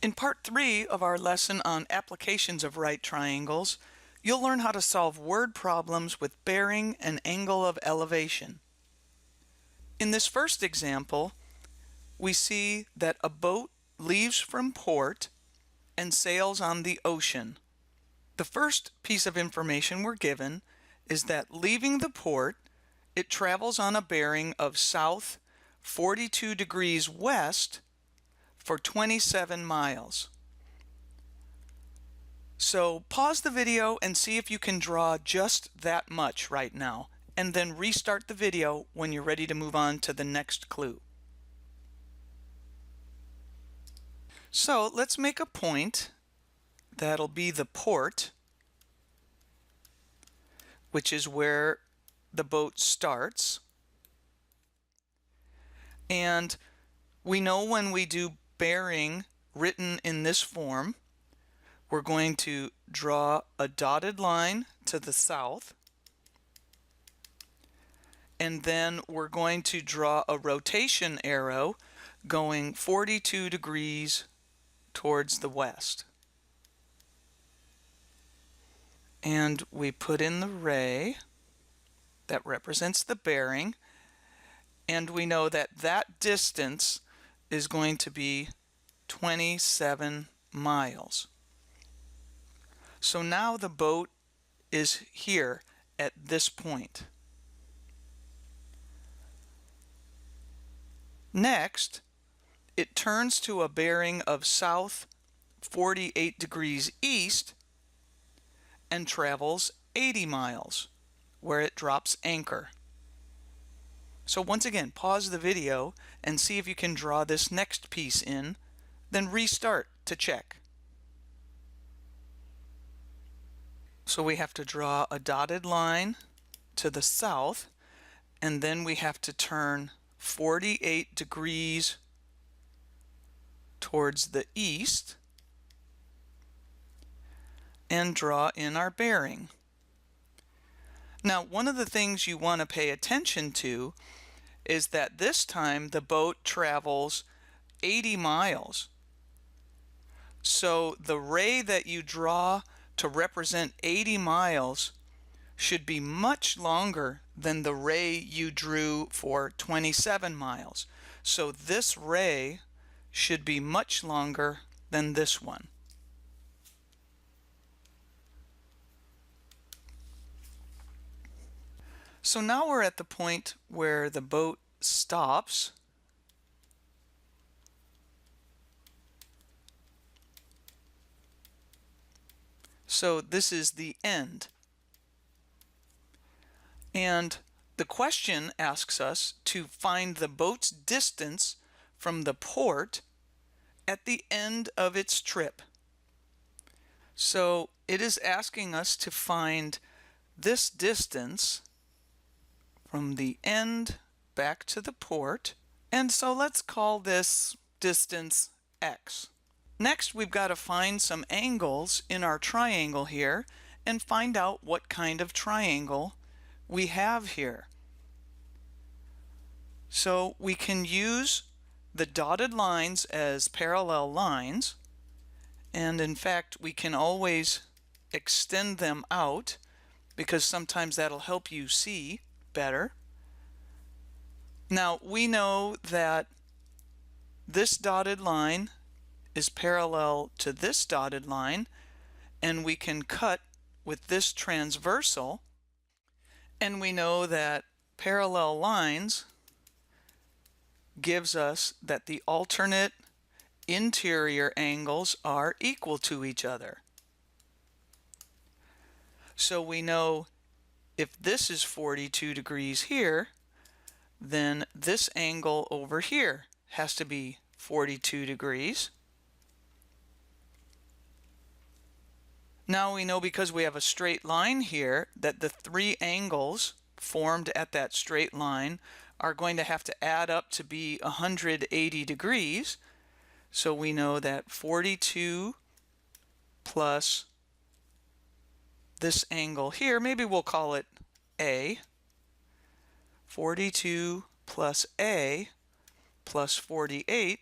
In part 3 of our lesson on applications of right triangles, you'll learn how to solve word problems with bearing and angle of elevation. In this first example, we see that a boat leaves from port and sails on the ocean. The first piece of information we're given is that leaving the port, it travels on a bearing of south 42 degrees west for 27 miles. So pause the video and see if you can draw just that much right now, and then restart the video when you're ready to move on to the next clue. So let's make a point. That'll be the port, which is where the boat starts. And we know when we do bearing written in this form, we're going to draw a dotted line to the south, and then we're going to draw a rotation arrow going 42 degrees towards the west. And we put in the ray that represents the bearing, and we know that that distance is going to be 27 miles. So now the boat is here at this point. Next, it turns to a bearing of south 48 degrees east and travels 80 miles, where it drops anchor. So once again, pause the video and see if you can draw this next piece in, then restart to check. So we have to draw a dotted line to the south, and then we have to turn 48 degrees towards the east and draw in our bearing. Now, one of the things you want to pay attention to is that this time the boat travels 80 miles. So the ray that you draw to represent 80 miles should be much longer than the ray you drew for 27 miles. So this ray should be much longer than this one. So now we're at the point where the boat stops. So this is the end. And the question asks us to find the boat's distance from the port at the end of its trip. So it is asking us to find this distance from the end back to the port. And so let's call this distance x. Next, we've got to find some angles in our triangle here and find out what kind of triangle we have here. So we can use the dotted lines as parallel lines, and in fact we can always extend them out because sometimes that'll help you see better. Now we know that this dotted line is parallel to this dotted line, and we can cut with this transversal, and we know that parallel lines gives us that the alternate interior angles are equal to each other. So we know if this is 42 degrees here, then this angle over here has to be 42 degrees. Now we know, because we have a straight line here, that the three angles formed at that straight line are going to have to add up to be 180 degrees. So we know that 42 plus this angle here, maybe we'll call it A. 42 plus A plus 48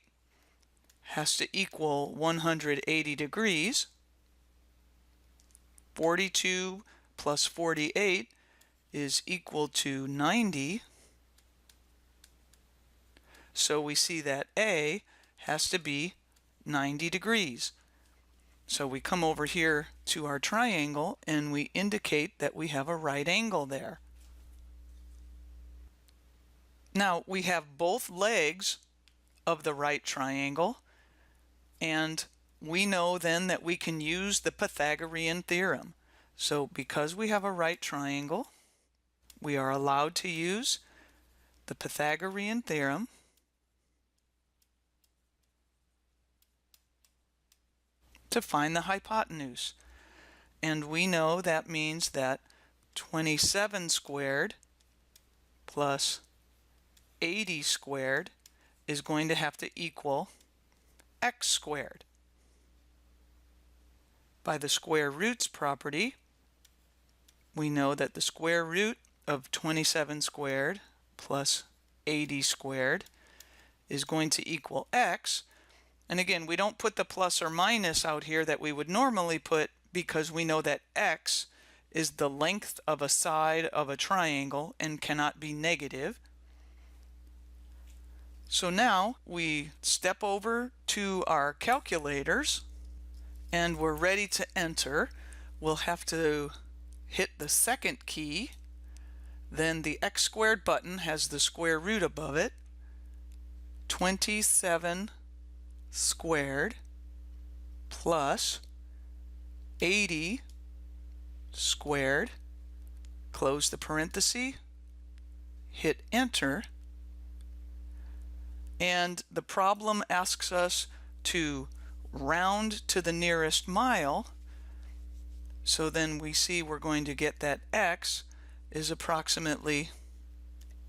has to equal 180 degrees. 42 plus 48 is equal to 90. So we see that A has to be 90 degrees. So we come over here to our triangle and we indicate that we have a right angle there. Now we have both legs of the right triangle, and we know then that we can use the Pythagorean theorem. So because we have a right triangle, we are allowed to use the Pythagorean theorem to find the hypotenuse. And we know that means that 27 squared plus 80 squared is going to have to equal x squared. By the square roots property, we know that the square root of 27 squared plus 80 squared is going to equal x. And again, we don't put the plus or minus out here that we would normally put because we know that x is the length of a side of a triangle and cannot be negative. So now we step over to our calculators and we're ready to enter. We'll have to hit the second key. Then the x squared button has the square root above it. 27 squared plus 80 squared, close the parenthesis, hit enter, and the problem asks us to round to the nearest mile. So then we see we're going to get that x is approximately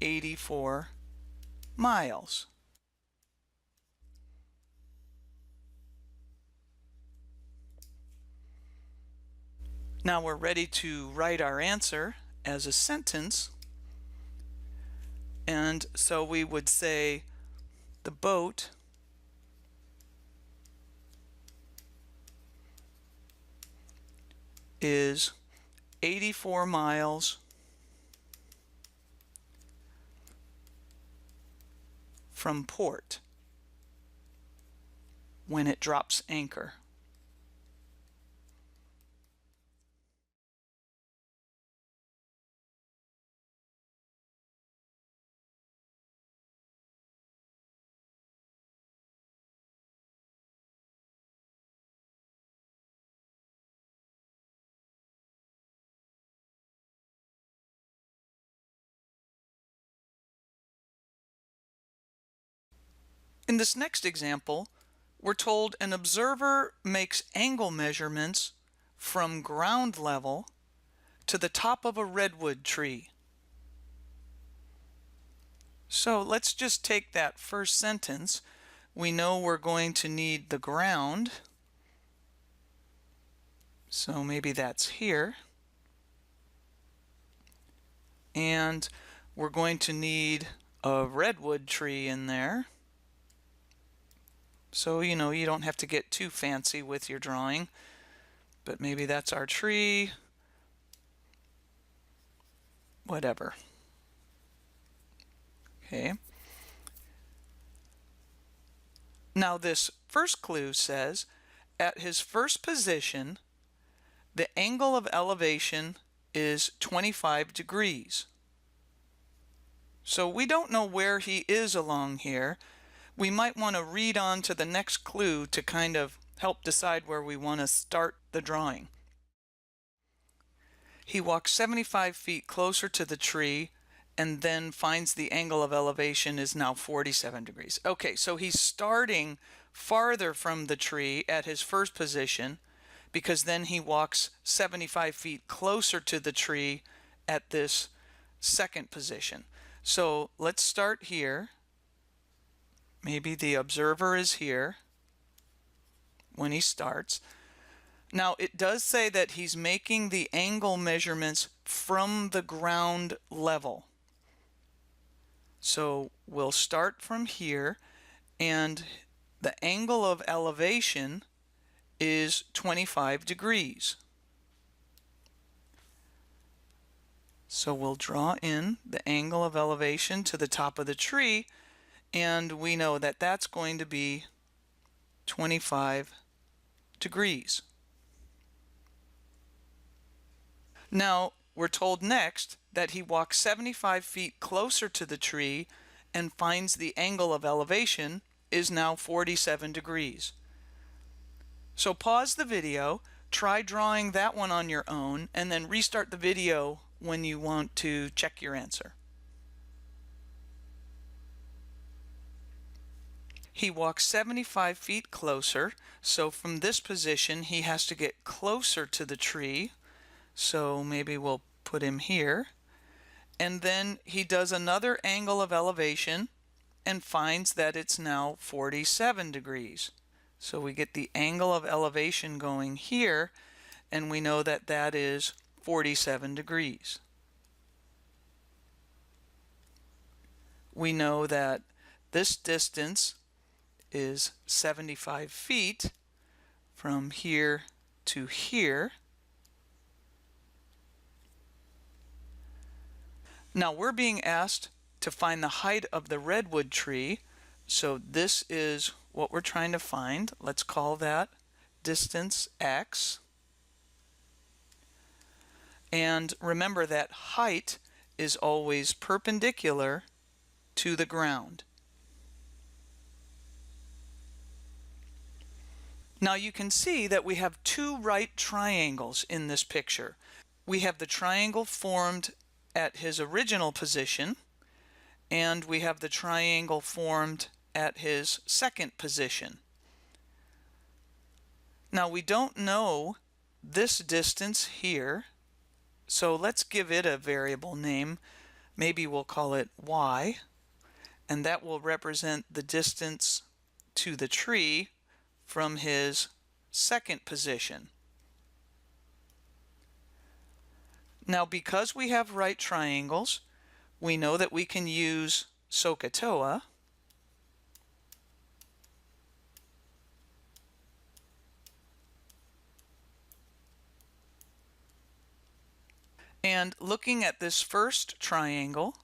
84 miles. Now we're ready to write our answer as a sentence. And so we would say the boat is 84 miles from port when it drops anchor. In this next example, we're told an observer makes angle measurements from ground level to the top of a redwood tree. So let's just take that first sentence. We know we're going to need the ground. So maybe that's here. And we're going to need a redwood tree in there. So, you know, you don't have to get too fancy with your drawing, but maybe that's our tree, whatever. Okay. Now this first clue says, at his first position, the angle of elevation is 25 degrees. So we don't know where he is along here. We might want to read on to the next clue to kind of help decide where we want to start the drawing. He walks 75 feet closer to the tree and then finds the angle of elevation is now 47 degrees. Okay, so he's starting farther from the tree at his first position because then he walks 75 feet closer to the tree at this second position. So let's start here. Maybe the observer is here when he starts. Now it does say that he's making the angle measurements from the ground level. So we'll start from here, and the angle of elevation is 25 degrees. So we'll draw in the angle of elevation to the top of the tree, and we know that that's going to be 25 degrees. Now, we're told next that he walks 75 feet closer to the tree and finds the angle of elevation is now 47 degrees. So pause the video, try drawing that one on your own, and then restart the video when you want to check your answer. He walks 75 feet closer, so from this position he has to get closer to the tree. So maybe we'll put him here. And then he does another angle of elevation and finds that it's now 47 degrees. So we get the angle of elevation going here, and we know that that is 47 degrees. We know that this distance is 75 feet from here to here. Now we're being asked to find the height of the redwood tree, so this is what we're trying to find. Let's call that distance x. And remember that height is always perpendicular to the ground. Now you can see that we have two right triangles in this picture. We have the triangle formed at his original position, and we have the triangle formed at his second position. Now we don't know this distance here, so let's give it a variable name. Maybe we'll call it y, and that will represent the distance to the tree from his second position. Now because we have right triangles, we know that we can use SohCahToa. And looking at this first triangle,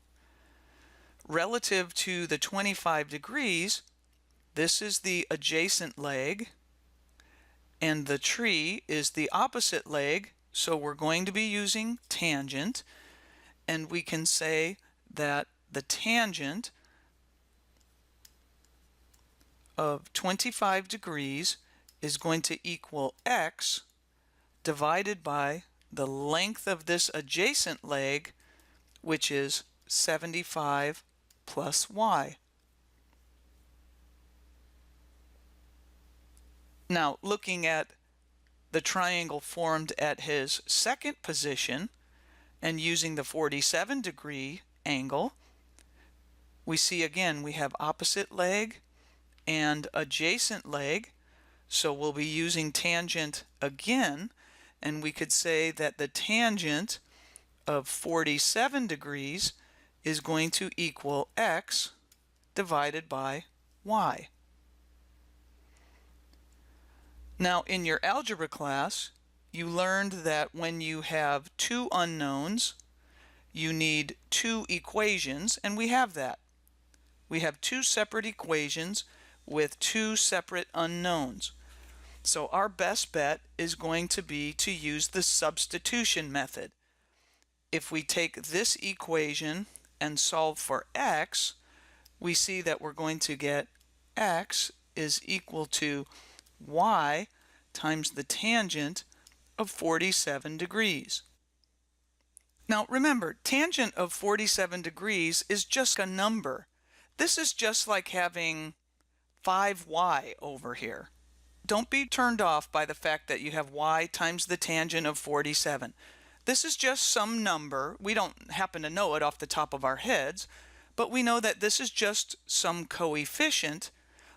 relative to the 25 degrees, this is the adjacent leg, and the tree is the opposite leg, so we're going to be using tangent, and we can say that the tangent of 25 degrees is going to equal x divided by the length of this adjacent leg, which is 75 plus y. Now, looking at the triangle formed at his second position and using the 47 degree angle, we see again we have opposite leg and adjacent leg, so we'll be using tangent again, and we could say that the tangent of 47 degrees is going to equal x divided by y. Now in your algebra class, you learned that when you have two unknowns, you need two equations, and we have that. We have two separate equations with two separate unknowns. So our best bet is going to be to use the substitution method. If we take this equation and solve for x, we see that we're going to get x is equal to y times the tangent of 47 degrees. Now remember, tangent of 47 degrees is just a number. This is just like having 5y over here. Don't be turned off by the fact that you have y times the tangent of 47. This is just some number. We don't happen to know it off the top of our heads, but we know that this is just some coefficient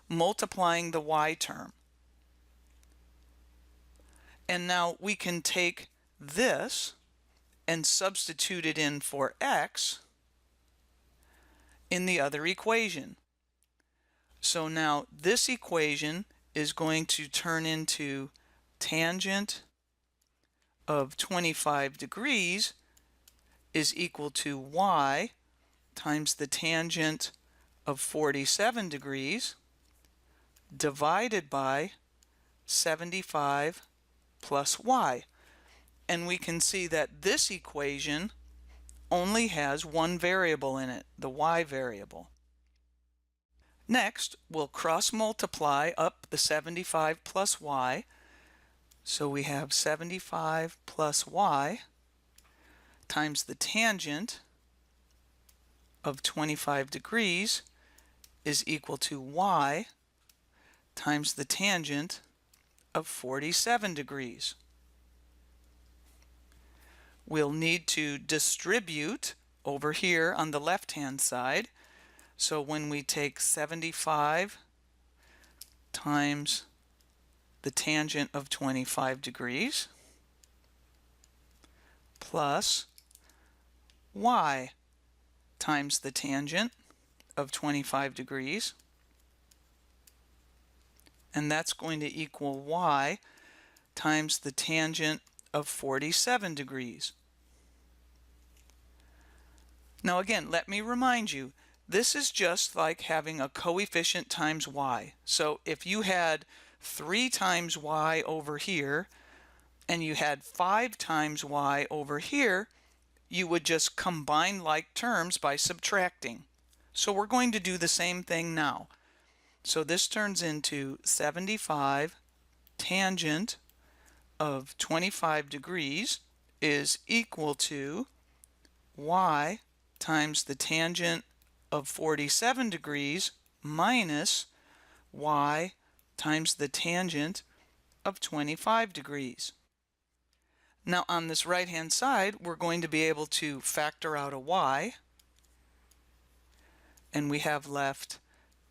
multiplying the y term. And now we can take this and substitute it in for x in the other equation. So now this equation is going to turn into tangent of 25 degrees is equal to y times the tangent of 47 degrees divided by 75 plus y. And we can see that this equation only has one variable in it, the y variable. Next, we'll cross multiply up the 75 plus y. So we have 75 plus y times the tangent of 25 degrees is equal to y times the tangent of 47 degrees. We'll need to distribute over here on the left-hand side. So when we take 75 times the tangent of 25 degrees plus y times the tangent of 25 degrees, and that's going to equal y times the tangent of 47 degrees. Now again, let me remind you, this is just like having a coefficient times y. So if you had 3 times y over here and you had 5 times y over here, you would just combine like terms by subtracting. So we're going to do the same thing now. So this turns into 75 tangent of 25 degrees is equal to y times the tangent of 47 degrees minus y times the tangent of 25 degrees. Now on this right-hand side, we're going to be able to factor out a y, and we have left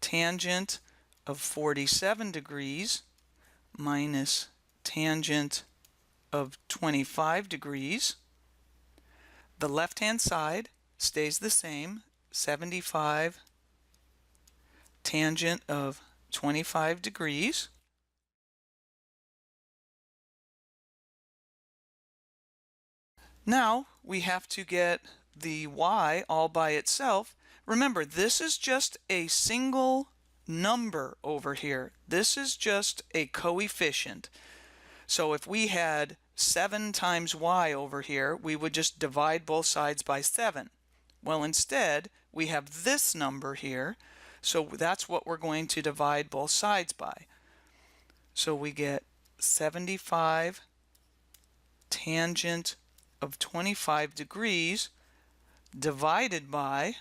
tangent of 47 degrees minus tangent of 25 degrees. The left-hand side stays the same, 75 tangent of 25 degrees. Now we have to get the y all by itself. Remember, this is just a single number over here. This is just a coefficient. So if we had 7 times y over here, we would just divide both sides by 7. Well, instead, we have this number here, so that's what we're going to divide both sides by. So we get 75 tangent of 25 degrees divided by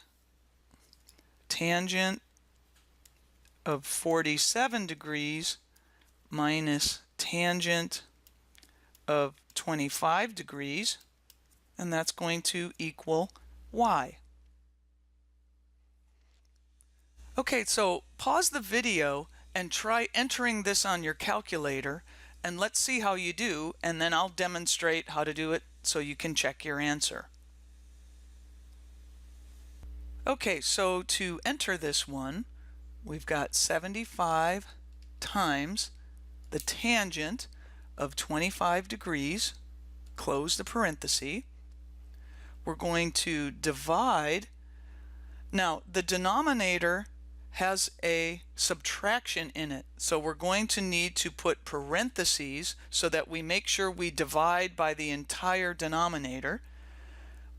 tangent of 47 degrees minus tangent of 25 degrees, and that's going to equal y. Okay, so pause the video and try entering this on your calculator, and let's see how you do, and then I'll demonstrate how to do it so you can check your answer. Okay, so to enter this one, we've got 75 times the tangent of 25 degrees, close the parenthesis. We're going to divide. Now, the denominator has a subtraction in it, so we're going to need to put parentheses so that we make sure we divide by the entire denominator.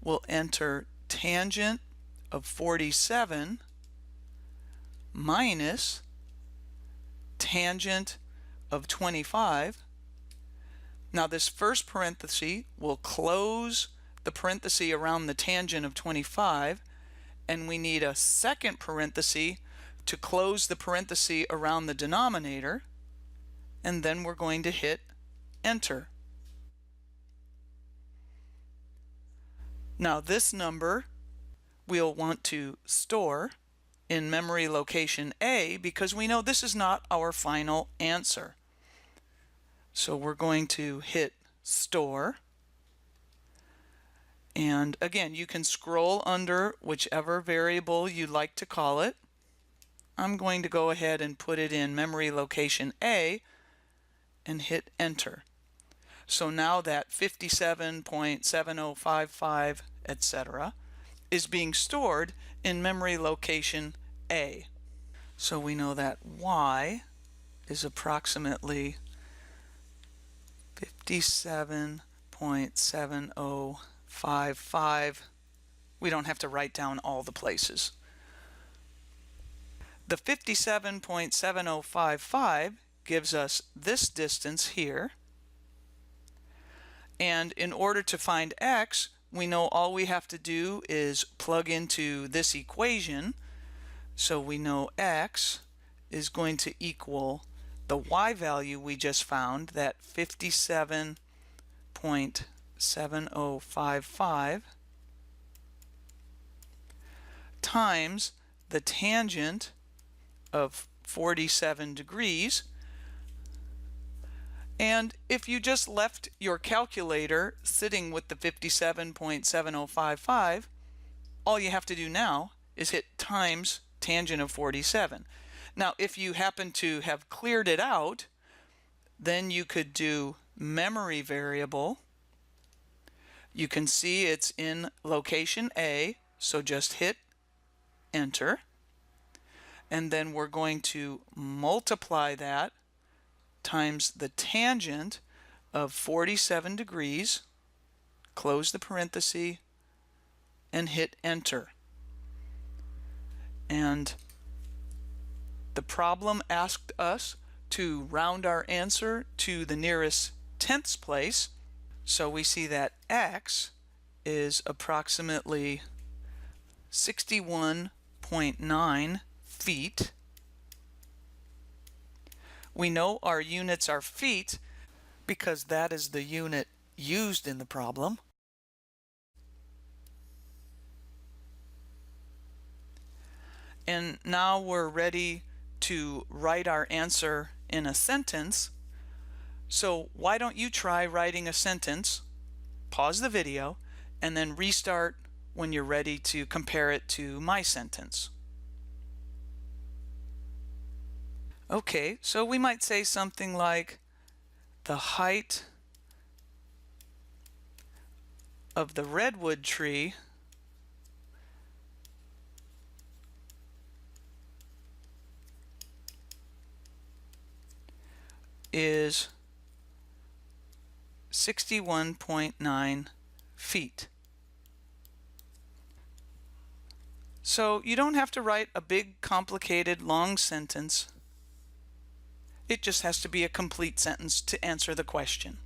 We'll enter tangent of 47 minus tangent of 25. Now this first parenthesis will close the parenthesis around the tangent of 25, and we need a second parenthesis to close the parenthesis around the denominator, and then we're going to hit enter. Now this number we'll want to store in memory location A because we know this is not our final answer. So we're going to hit store, and again you can scroll under whichever variable you like to call it. I'm going to go ahead and put it in memory location A and hit enter. So now that 57.7055, etc., is being stored in memory location A. So we know that y is approximately 57.7055. We don't have to write down all the places. The 57.7055 gives us this distance here. And in order to find x, we know all we have to do is plug into this equation. So we know x is going to equal the y value we just found, that 57.7055, times the tangent of 47 degrees. And if you just left your calculator sitting with the 57.7055, all you have to do now is hit times tangent of 47. Now, if you happen to have cleared it out, then you could do memory variable. You can see it's in location A, so just hit enter. And then we're going to multiply that times the tangent of 47 degrees, close the parenthesis, and hit enter. And the problem asked us to round our answer to the nearest tenths place. So we see that x is approximately 61.9 feet. We know our units are feet because that is the unit used in the problem. And now we're ready to write our answer in a sentence. So why don't you try writing a sentence, pause the video, and then restart when you're ready to compare it to my sentence. Okay, so we might say something like, the height of the redwood tree is 61.9 feet. So you don't have to write a big, complicated, long sentence. It just has to be a complete sentence to answer the question.